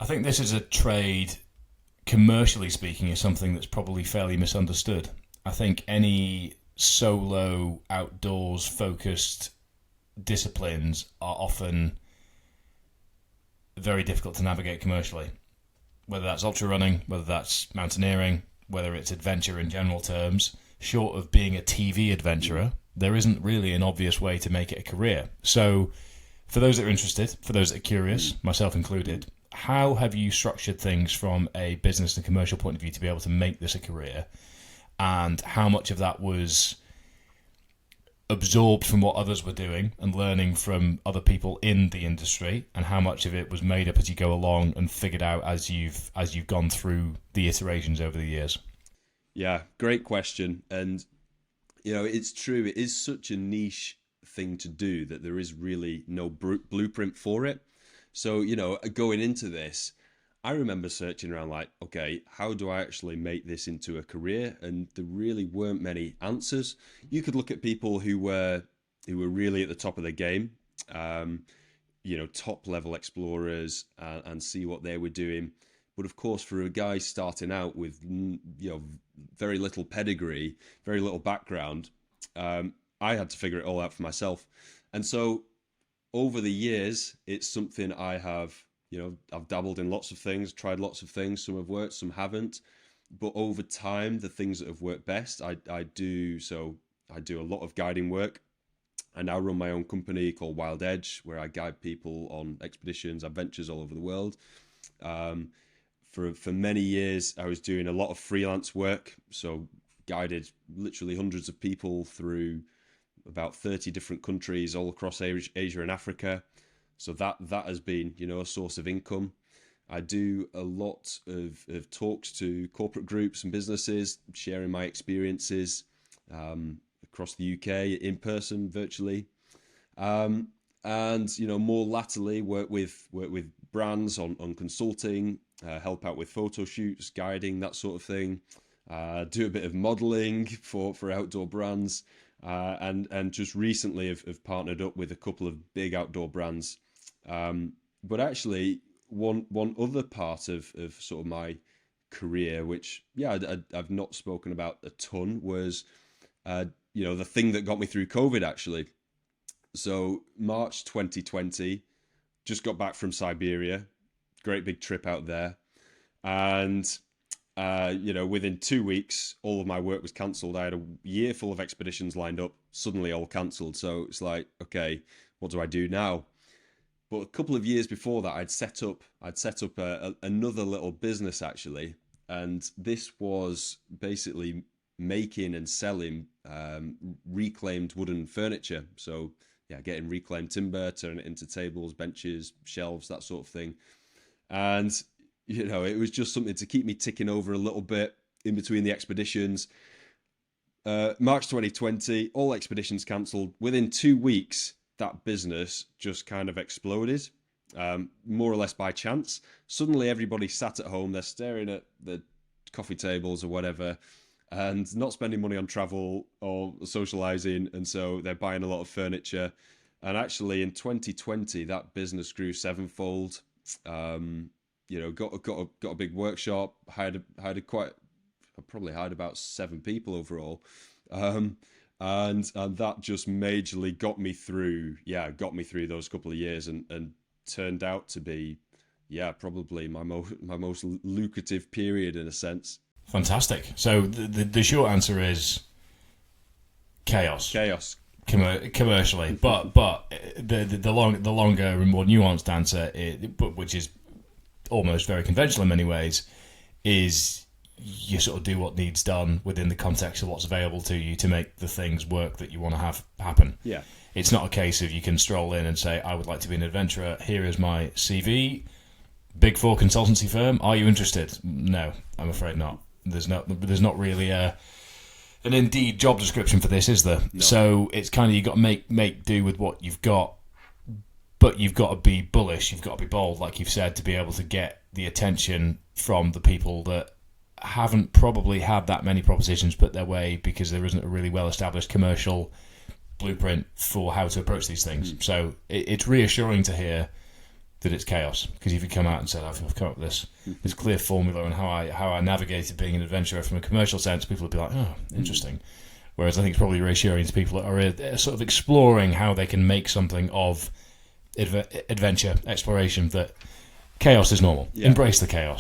I think this is a trade, commercially speaking, is something that's probably fairly misunderstood. I think any solo outdoors focused disciplines are often very difficult to navigate commercially. Whether that's ultra running, whether that's mountaineering, whether it's adventure in general terms, short of being a TV adventurer, there isn't really an obvious way to make it a career. So, for those that are interested, for those that are curious, myself included, how have you structured things from a business and commercial point of view to be able to make this a career? And how much of that was absorbed from what others were doing and learning from other people in the industry, and how much of it was made up as you go along and figured out as you've gone through the iterations over the years? Yeah, great question. And it's true. It is such a niche thing to do that there is really no blueprint for it. So, going into this, I remember searching around like, okay, how do I actually make this into a career? And there really weren't many answers. You could look at people who were really at the top of their game, um, top level explorers, and see what they were doing. But of course, for a guy starting out with very little pedigree, very little background, I had to figure it all out for myself. And so over the years, it's something I've dabbled in lots of things, tried lots of things. Some have worked, some haven't. But over time, the things that have worked best, I do. So I do a lot of guiding work. I now run my own company called Wild Edge, where I guide people on expeditions, adventures all over the world. Um, for many years, I was doing a lot of freelance work, so guided literally hundreds of people through about 30 different countries all across Asia and Africa. So that has been, a source of income. I do a lot of talks to corporate groups and businesses, sharing my experiences across the UK in person, virtually. And more latterly, work with brands on consulting, help out with photo shoots, guiding, that sort of thing. Do a bit of modeling for outdoor brands, and just recently have partnered up with a couple of big outdoor brands. But actually, one other part of sort of my career, which I've not spoken about a ton, was the thing that got me through COVID actually. So March 2020, just got back from Siberia, great big trip out there, and within 2 weeks, all of my work was cancelled. I had a year full of expeditions lined up, suddenly all cancelled. So it's like, okay, what do I do now? But a couple of years before that, I'd set up another little business actually, and this was basically making and selling reclaimed wooden furniture. So yeah, getting reclaimed timber, turning it into tables, benches, shelves, that sort of thing. And it was just something to keep me ticking over a little bit in between the expeditions. March 2020, all expeditions cancelled. Within 2 weeks, that business just kind of exploded, more or less by chance. Suddenly, everybody sat at home, they're staring at the coffee tables or whatever, and not spending money on travel or socializing. And so they're buying a lot of furniture. And actually, in 2020, that business grew sevenfold. Got a big workshop. Hired a quite. I probably hired about 7 people overall, and that just majorly got me through. Yeah, got me through those couple of years, and turned out to be, probably my most lucrative period in a sense. Fantastic. So the short answer is chaos. Chaos. Commercially, but the longer and more nuanced answer, which is almost very conventional in many ways, is you sort of do what needs done within the context of what's available to you to make the things work that you want to have happen. Yeah. It's not a case of you can stroll in and say, I would like to be an adventurer, here is my CV, Big Four consultancy firm, are you interested? No, I'm afraid not. There's not really an Indeed job description for this, is there? No. So it's kind of, you've got to make do with what you've got, but you've got to be bullish, you've got to be bold, like you've said, to be able to get the attention from the people that haven't probably had that many propositions put their way because there isn't a really well-established commercial blueprint for how to approach these things. So it's reassuring to hear that it's chaos. Because if you come out and said, I've come up with this clear formula on how I navigated being an adventurer from a commercial sense, people would be like, oh, interesting. Whereas I think it's probably reassuring to people that are sort of exploring how they can make something of adventure, exploration, that chaos is normal. Embrace the chaos.